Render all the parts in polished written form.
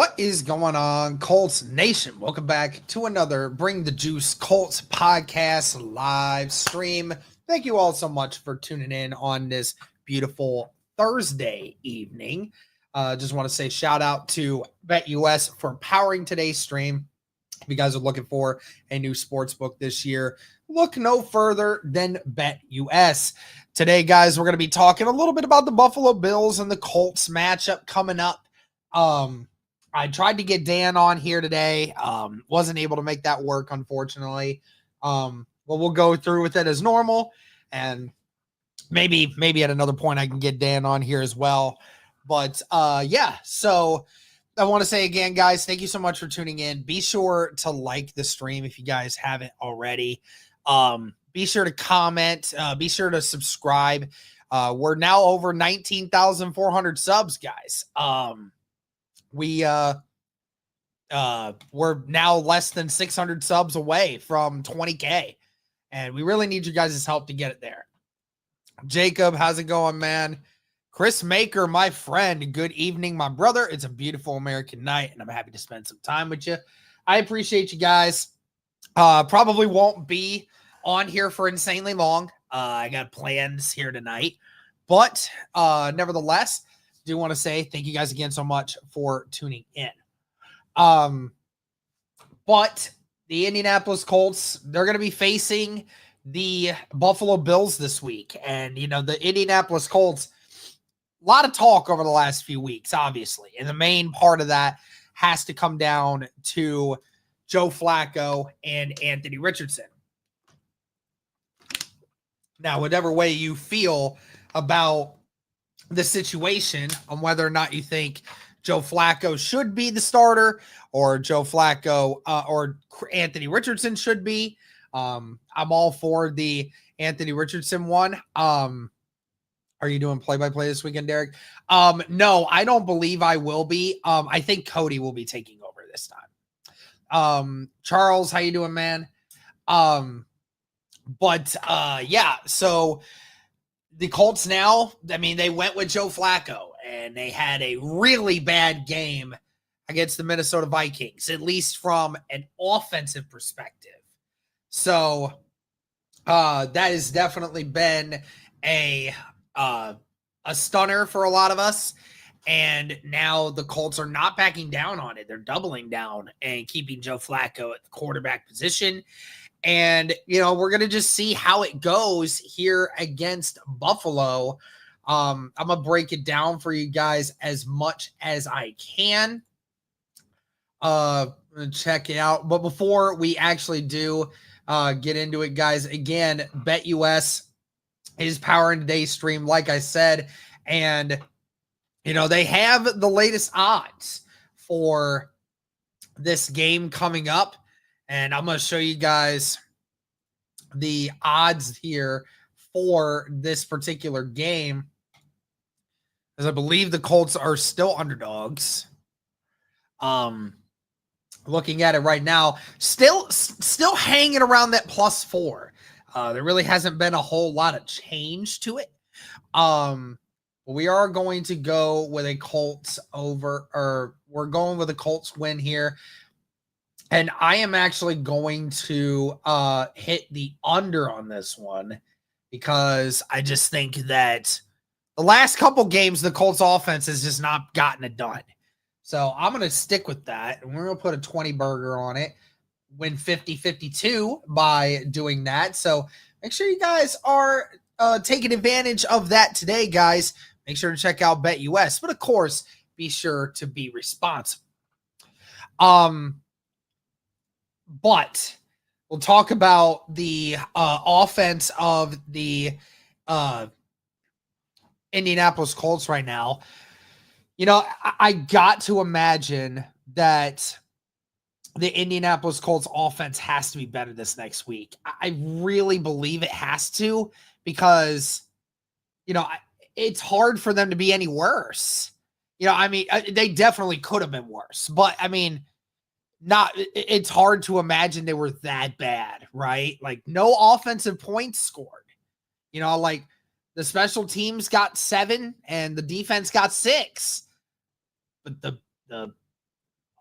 What is going on, Colts Nation? Welcome back to another Bring the Juice Colts podcast live stream. Thank you all so much for tuning in on this beautiful Thursday evening. Just want to say shout out to BetUS for powering today's stream. If you guys are looking for a new sports book this year, look no further than BetUS. Today, guys, we're going to be talking a little bit about the Buffalo Bills and the Colts matchup coming up. I tried to get Dan on here today. Wasn't able to make that work, unfortunately. But we'll go through with it as normal. And maybe at another point I can get Dan on here as well. But yeah, so I want to say again, guys, thank you so much for tuning in. Be sure to like the stream if you guys haven't already. Be sure to comment. Be sure to subscribe. We're now over 19,400 subs, guys. We're now less than 600 subs away from 20K, and we really need you guys' help to get it there. Jacob, how's it going, man? Chris Maker, my friend, good evening, my brother. It's a beautiful American night, and I'm happy to spend some time with you. I appreciate you guys. Probably won't be on here for insanely long. I got plans here tonight, but nevertheless, do want to say thank you guys again so much for tuning in. But the Indianapolis Colts, they're going to be facing the Buffalo Bills this week. And, you know, the Indianapolis Colts, a lot of talk over the last few weeks, obviously. And the main part of that has to come down to Joe Flacco and Anthony Richardson. Now, whatever way you feel about the situation on whether or not you think Joe Flacco should be the starter or Joe Flacco or Anthony Richardson should be. I'm all for the Anthony Richardson one. Are you doing play-by-play this weekend, Derek? No, I don't believe I will be. I think Cody will be taking over this time. Charles, how you doing, man? Yeah, so the Colts now, I mean, they went with Joe Flacco, and they had a really bad game against the Minnesota Vikings, at least from an offensive perspective. So that has definitely been a stunner for a lot of us. And now the Colts are not backing down on it. They're doubling down and keeping Joe Flacco at the quarterback position. And, you know, we're going to just see how it goes here against Buffalo. I'm going to break it down for you guys as much as I can. Check it out. But before we actually do get into it, guys, again, BetUS is powering today's stream, like I said. And, you know, they have the latest odds for this game coming up. And I'm going to show you guys the odds here for this particular game, as I believe the Colts are still underdogs. Looking at it right now, still hanging around that +4. There really hasn't been a whole lot of change to it. We are going to go with a Colts we're going with a Colts win here. And I am actually going to hit the under on this one because I just think that the last couple games, the Colts offense has just not gotten it done. So I'm going to stick with that. And we're going to put a 20 burger on it, win 50-52 by doing that. So make sure you guys are taking advantage of that today, guys. Make sure to check out BetUS. But, of course, be sure to be responsible. But we'll talk about the offense of the Indianapolis Colts right now. You know, I got to imagine that the Indianapolis Colts offense has to be better this next week. I really believe it has to because, you know, it's hard for them to be any worse. You know, I mean, they definitely could have been worse. But, I mean, it's hard to imagine they were that bad, right? Like no offensive points scored. You know, like the special teams got 7 and the defense got 6. But the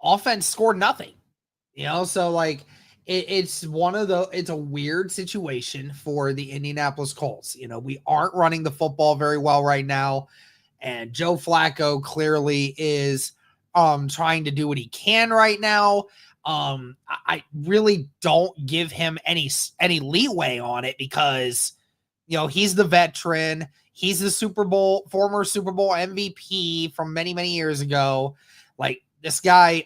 offense scored nothing. So like it's it's a weird situation for the Indianapolis Colts. We aren't running the football very well right now, and Joe Flacco clearly is trying to do what he can right now. I really don't give him any leeway on it because he's the veteran. He's the former Super Bowl MVP from many, many years ago. Like this guy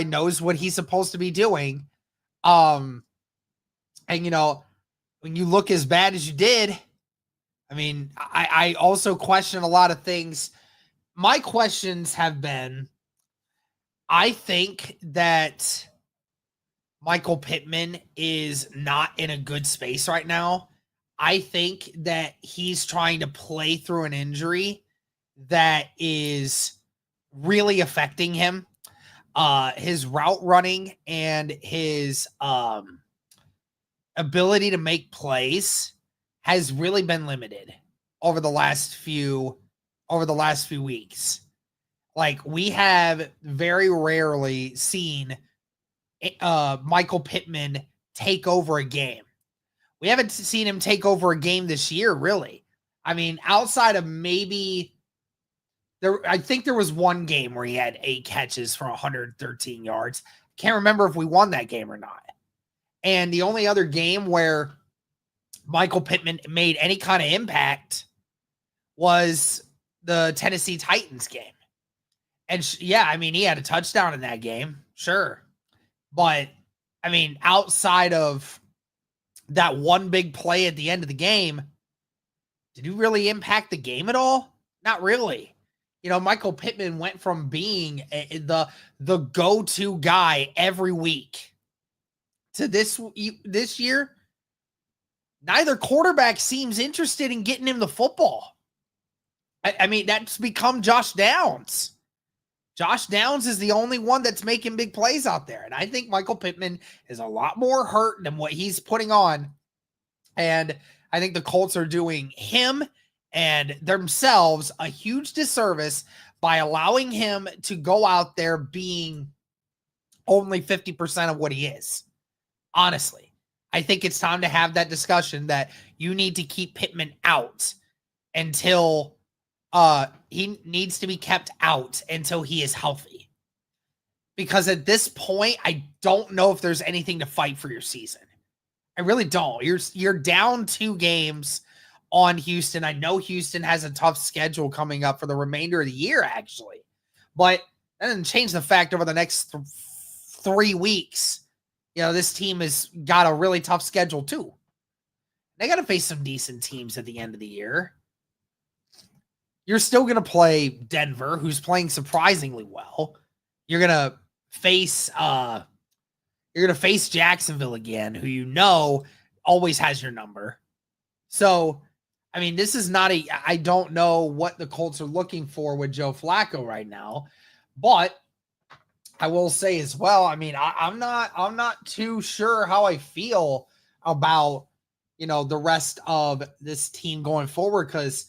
knows what he's supposed to be doing. And when you look as bad as you did, I mean, I also question a lot of things. My questions have been, I think that Michael Pittman is not in a good space right now. I think that he's trying to play through an injury that is really affecting him. His route running and his ability to make plays has really been limited over the last few weeks. Like we have very rarely seen Michael Pittman take over a game. We haven't seen him take over a game this year, really. I mean, outside of maybe I think there was one game where he had 8 catches for 113 yards. Can't remember if we won that game or not. And the only other game where Michael Pittman made any kind of impact was the Tennessee Titans game. And I mean, he had a touchdown in that game, sure. But I mean, outside of that one big play at the end of the game, did he really impact the game at all? Not really. Michael Pittman went from being the go-to guy every week to this year. Neither quarterback seems interested in getting him the football. I mean, that's become Josh Downs. Josh Downs is the only one that's making big plays out there. And I think Michael Pittman is a lot more hurt than what he's putting on. And I think the Colts are doing him and themselves a huge disservice by allowing him to go out there being only 50% of what he is. Honestly, I think it's time to have that discussion that you need to keep Pittman out until he needs to be kept out until he is healthy. Because at this point, I don't know if there's anything to fight for your season. I really don't. You're down 2 games on Houston. I know Houston has a tough schedule coming up for the remainder of the year, actually. But that doesn't change the fact over the next 3 weeks, this team has got a really tough schedule too. They got to face some decent teams at the end of the year. You're still going to play Denver, who's playing surprisingly well. You're going to face Jacksonville again, who always has your number. So, I mean, this is not I don't know what the Colts are looking for with Joe Flacco right now, but I will say as well, I mean, I'm not too sure how I feel about, the rest of this team going forward. Cause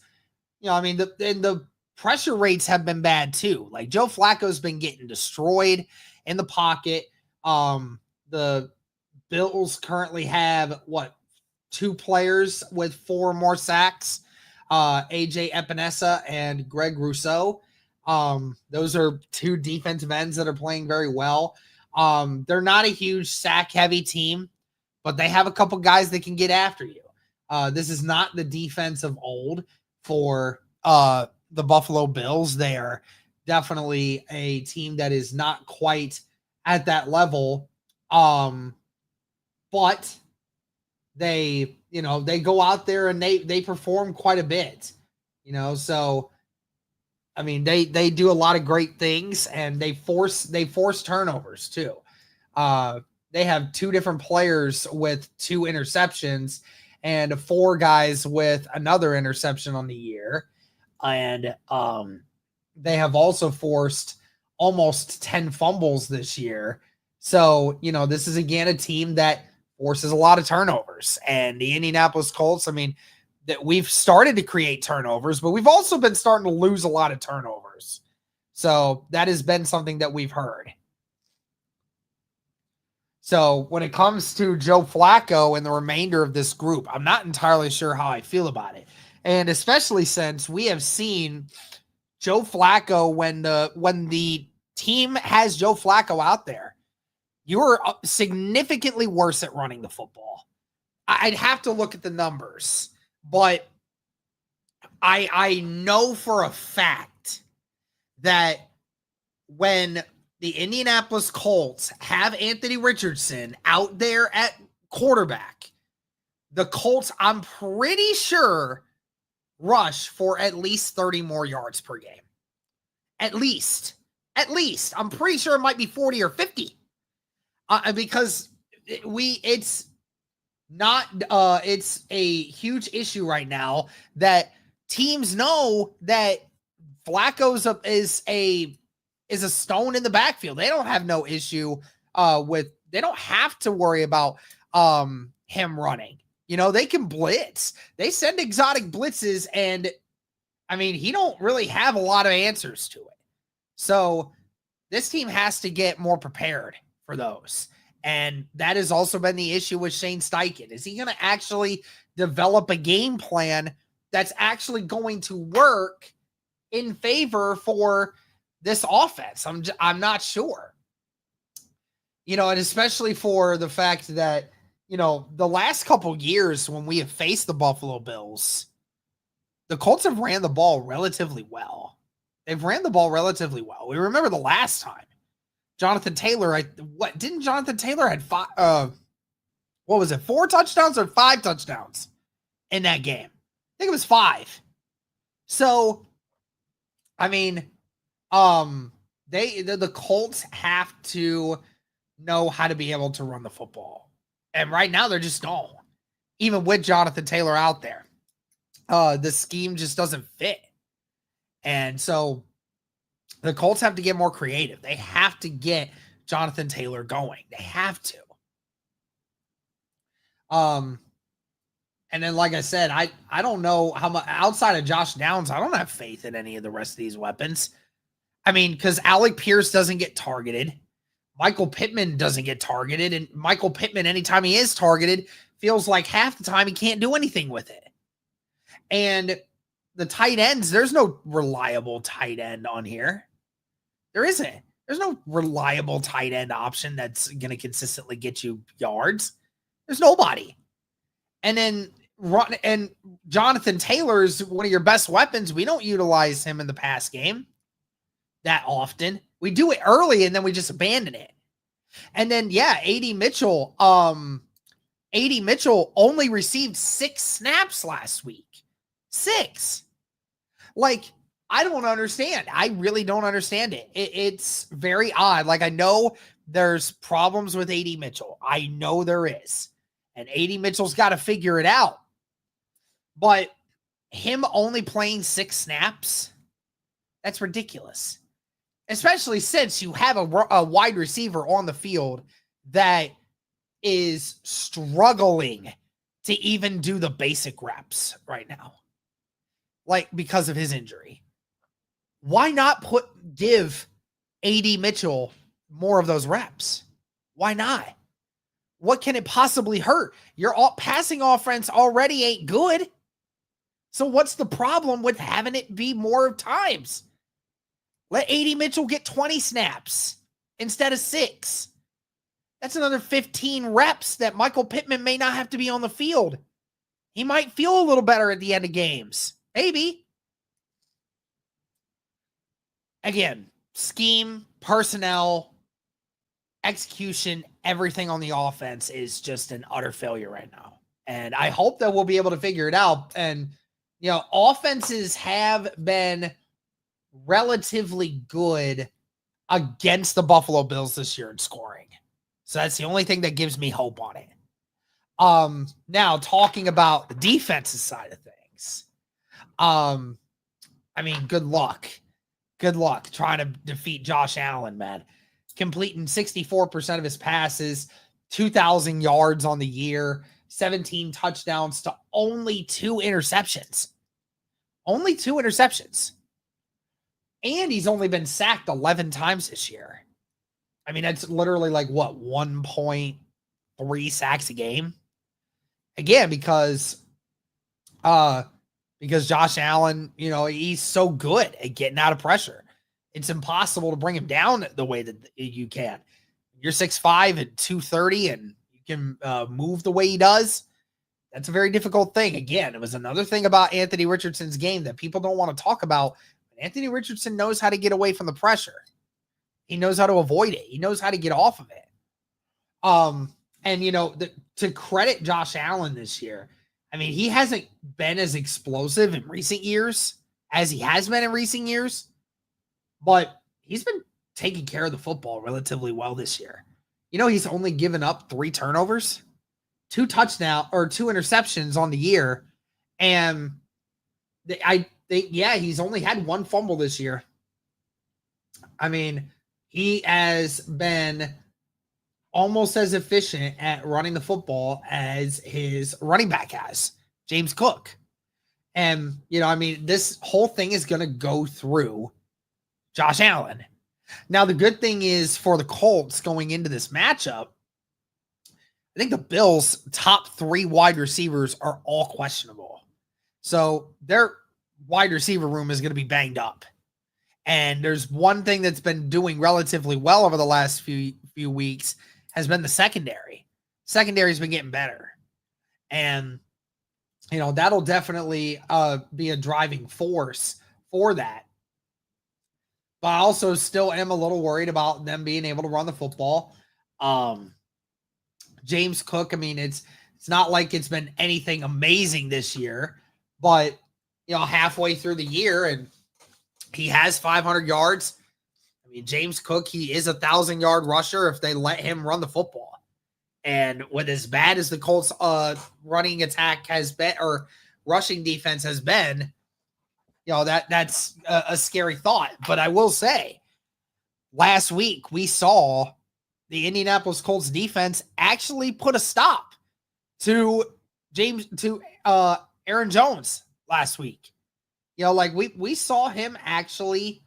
I mean, the pressure rates have been bad too. Like Joe Flacco's been getting destroyed in the pocket. The Bills currently have 2 players with 4 more sacks, AJ Epinesa and Greg Rousseau. Those are 2 defensive ends that are playing very well. They're not a huge sack heavy team, but they have a couple guys that can get after you. This is not the defense of old for the Buffalo Bills. They are definitely a team that is not quite at that level. But they go out there and they perform quite a bit, so I mean, they do a lot of great things, and they force turnovers too. They have 2 different players with 2 interceptions and 4 guys with another interception on the year. And they have also forced almost 10 fumbles this year. So, this is again a team that forces a lot of turnovers. And the Indianapolis Colts, I mean, that we've started to create turnovers, but we've also been starting to lose a lot of turnovers. So that has been something that we've heard. So when it comes to Joe Flacco and the remainder of this group, I'm not entirely sure how I feel about it. And especially since we have seen Joe Flacco when the team has Joe Flacco out there, you're significantly worse at running the football. I'd have to look at the numbers, but I know for a fact that when the Indianapolis Colts have Anthony Richardson out there at quarterback, the Colts, I'm pretty sure, rush for at least 30 more yards per game. At least. I'm pretty sure it might be 40 or 50. Because it's a huge issue right now that teams know that Flacco's is a stone in the backfield. They don't have no issue they don't have to worry about him running. They can blitz. They send exotic blitzes, and I mean, he don't really have a lot of answers to it. So this team has to get more prepared for those. And that has also been the issue with Shane Steichen. Is he going to actually develop a game plan that's actually going to work in favor for this offense? I'm not sure. And especially for the fact that, the last couple years when we have faced the Buffalo Bills, the Colts have ran the ball relatively well. They've ran the ball relatively well. We remember the last time Jonathan Taylor, didn't Jonathan Taylor had 4 touchdowns or 5 touchdowns in that game? I think it was 5. So, I mean, the Colts have to know how to be able to run the football. And right now they're just don't. Even with Jonathan Taylor out there. The scheme just doesn't fit. And so the Colts have to get more creative. They have to get Jonathan Taylor going. They have to. And then, like I said, I don't know how much outside of Josh Downs, I don't have faith in any of the rest of these weapons. I mean, because Alec Pierce doesn't get targeted. Michael Pittman doesn't get targeted. And Michael Pittman, anytime he is targeted, feels like half the time he can't do anything with it. And the tight ends, there's no reliable tight end on here. There isn't. There's no reliable tight end option that's going to consistently get you yards. There's nobody. And then Jonathan Taylor is one of your best weapons. We don't utilize him in the pass game that often. We do it early and then we just abandon it. And then, A.D. Mitchell. A.D. Mitchell only received 6 snaps last week. 6. I don't understand. I really don't understand it. It's very odd. I know there's problems with A.D. Mitchell. I know there is. And A.D. Mitchell's got to figure it out. But him only playing 6 snaps, that's ridiculous. Especially since you have a wide receiver on the field that is struggling to even do the basic reps right now. Because of his injury. Why not give A.D. Mitchell more of those reps? Why not? What can it possibly hurt? Your passing offense already ain't good. So what's the problem with having it be more times? Let A.D. Mitchell get 20 snaps instead of 6. That's another 15 reps that Michael Pittman may not have to be on the field. He might feel a little better at the end of games. Maybe. Again, scheme, personnel, execution, everything on the offense is just an utter failure right now. And I hope that we'll be able to figure it out. And, offenses have been relatively good against the Buffalo Bills this year in scoring. So that's the only thing that gives me hope on it. Now talking about the defensive side of things. Good luck. Good luck trying to defeat Josh Allen, man. Completing 64% of his passes, 2,000 yards on the year, 17 touchdowns to only 2 interceptions. Only 2 interceptions. And he's only been sacked 11 times this year. I mean, that's literally like what, 1.3 sacks a game? Again, because Josh Allen, he's so good at getting out of pressure. It's impossible to bring him down the way that you can. You're 6'5" and 230 and you can move the way he does. That's a very difficult thing. Again, it was another thing about Anthony Richardson's game that people don't want to talk about. Anthony Richardson knows how to get away from the pressure. He knows how to avoid it. He knows how to get off of it. And to credit Josh Allen this year, I mean, he hasn't been as explosive in recent years as he has been in recent years, but he's been taking care of the football relatively well this year. He's only given up 3 turnovers, 2 interceptions on the year. And he's only had 1 fumble this year. I mean, he has been almost as efficient at running the football as his running back has, James Cook. And, this whole thing is going to go through Josh Allen. Now, the good thing is for the Colts going into this matchup, I think the Bills' top 3 wide receivers are all questionable. So their wide receiver room is going to be banged up. And there's one thing that's been doing relatively well over the last few weeks has been the secondary. Secondary's been getting better. And, that'll definitely be a driving force for that. But I also still am a little worried about them being able to run the football. James Cook, I mean, it's not like it's been anything amazing this year, but, halfway through the year and he has 500 yards. I mean, James Cook, he is a 1,000-yard rusher if they let him run the football. And with as bad as the Colts running attack has been, or rushing defense has been, that's a scary thought. But I will say, last week we saw the Indianapolis Colts defense actually put a stop to Aaron Jones last week. We saw him actually,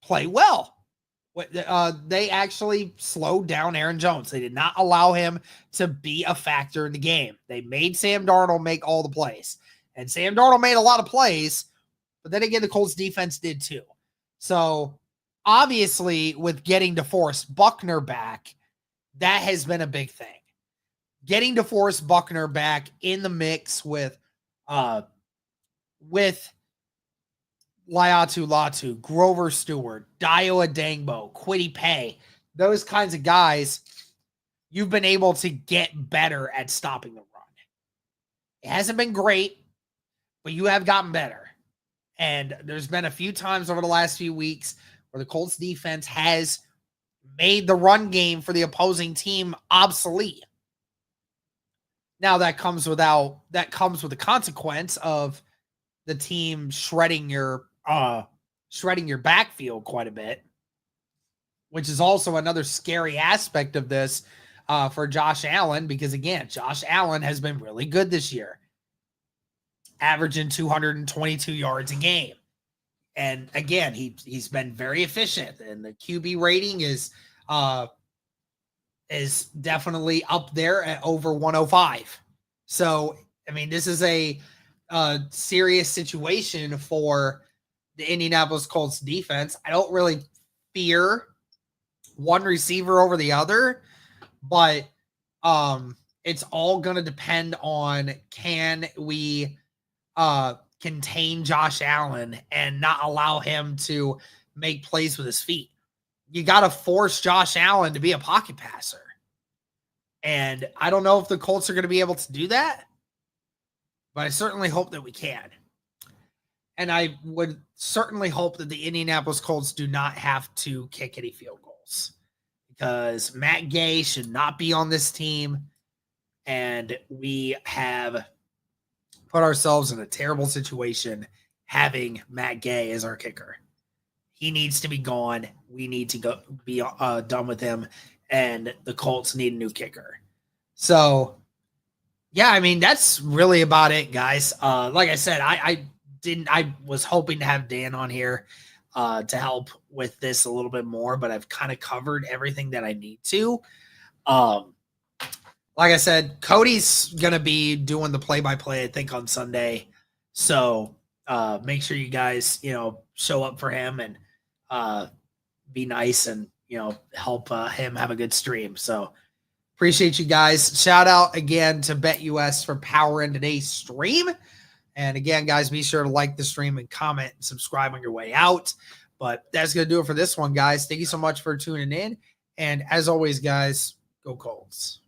play well. They actually slowed down Aaron Jones. They did not allow him to be a factor in the game. They made Sam Darnold make all the plays. And Sam Darnold made a lot of plays, but then again, the Colts defense did too. So obviously with getting DeForest Buckner back, that has been a big thing. Getting DeForest Buckner back in the mix with Laiatu Latu, Grover Stewart, Dio Adangbo, Kwity Paye, those kinds of guys, you've been able to get better at stopping the run. It hasn't been great, but you have gotten better. And there's been a few times over the last few weeks where the Colts defense has made the run game for the opposing team obsolete. Now that comes with the consequence of the team shredding your backfield quite a bit, which is also another scary aspect of this for Josh Allen, because again, Josh Allen has been really good this year, averaging 222 yards a game. And again, he's been very efficient, and the QB rating is definitely up there at over 105. So, I mean, this is a serious situation for the Indianapolis Colts defense. I don't really fear one receiver over the other, but it's all going to depend on, can we contain Josh Allen and not allow him to make plays with his feet. You got to force Josh Allen to be a pocket passer. And I don't know if the Colts are going to be able to do that, but I certainly hope that we can. And I would certainly hope that the Indianapolis Colts do not have to kick any field goals, because Matt Gay should not be on this team. And we have put ourselves in a terrible situation having Matt Gay as our kicker. He needs to be gone. We need to be done with him, and the Colts need a new kicker. So, yeah, I mean, that's really about it, guys. Like I said, I was hoping to have Dan on here. to help with this a little bit more, but I've kind of covered everything that I need to. Like I said, Cody's going to be doing the play-by-play, I think, on Sunday. So make sure you guys, show up for him and be nice and, help him have a good stream. So appreciate you guys. Shout out again to BetUS for powering today's stream. And again, guys, be sure to like the stream and comment and subscribe on your way out. But that's going to do it for this one, guys. Thank you so much for tuning in. And as always, guys, go Colts.